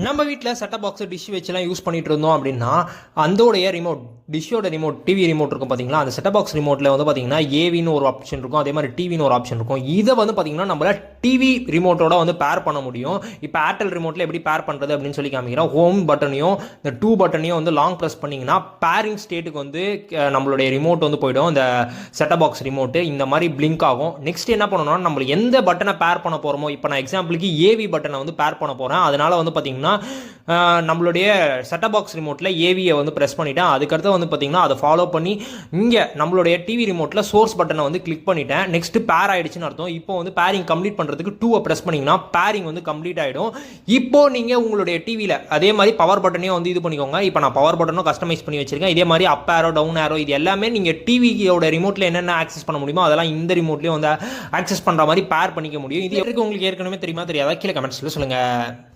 நம்ம வீட்டில் setup box dish வச்சுலாம் யூஸ் பண்ணிட்டு இருந்தோம் அப்படின்னா அதோடைய ரிமோட் டிஷ்ஷோட ரிமோட் டிவி ரிமோட் இருக்கும் பார்த்தீங்களா, அந்த செட்டப் பாக்ஸ் ரிமோட்டில் வந்து பார்த்தீங்கன்னா ஏவின்னு ஒரு ஆப்ஷன் இருக்கும், அதே மாதிரி டிவின்னு ஒரு ஆப்ஷன் இருக்கும். இதை வந்து பார்த்தீங்கன்னா நம்மளால் டிவி ரிமோட்டோட வந்து பேர் பண்ண முடியும். இப்போ ஏர்டெல் ரிமோட்டில் எப்படி பேர் பண்ணுறது அப்படின்னு சொல்லி காமிக்கிறோம். ஹோம் பட்டனையும் இந்த 2 பட்டனையும் வந்து லாங் ப்ரெஸ் பண்ணிங்கன்னா பேரிங் ஸ்டேட்டுக்கு வந்து நம்மளுடைய ரிமோட் வந்து போயிடும். இந்த செட்டப் பாக்ஸ் ரிமோட்டு இந்த மாதிரி பிளிங்க் ஆகும். நெக்ஸ்ட் என்ன பண்ணணும்னா நம்ம எந்த பட்டனை பேர் பண்ண போகிறோமோ, இப்போ நான் எக்ஸாம்பிளுக்கு ஏவி பட்டனை வந்து பேர் பண்ண போகிறேன். அதனால வந்து பார்த்தீங்கன்னா நம்மளுடைய செட்டப் பாக்ஸ் ரிமோட்டில் ஏவியை வந்து ப்ரெஸ் பண்ணிட்டேன். அதுக்கடுத்து வந்து பார்த்தீங்கன்னா அதை ஃபாலோ பண்ணி இங்கே நம்மளுடைய டிவி ரிமோட்டில் சோர்ஸ் பட்டனை வந்து கிளிக் பண்ணிட்டேன். நெக்ஸ்ட் பேர் ஆகிடுச்சுன்னு அர்த்தம். இப்போ வந்து பேரிங் கம்ப்ளீட் பண்ணுறதுக்கு 2 ப்ரெஸ் பண்ணிங்கன்னா பேரிங் வந்து கம்ப்ளீட் ஆகிடும். இப்போ நீங்கள் உங்களுடைய டிவியில் அதே மாதிரி பவர் பட்டனையும் வந்து இது பண்ணிக்கோங்க. இப்போ நான் பவர் பட்டனும் கஸ்டமைஸ் பண்ணி வச்சிருக்கேன். இதே மாதிரி அப் ஆரோ டவுன் ஆரோ இது எல்லாமே நீங்கள் டிவியோட ரிமோட்டில் என்னென்ன ஆக்சஸ் பண்ண முடியுமோ அதெல்லாம் இந்த ரிமோட்லேயும் வந்து ஆக்சஸ் பண்ணுற மாதிரி பேர் பண்ணிக்க முடியும். இது உங்களுக்கு ஏற்கனவே தெரியுமா தெரியாதா கீழே கமெண்ட்ஸில் சொல்லுங்கள்.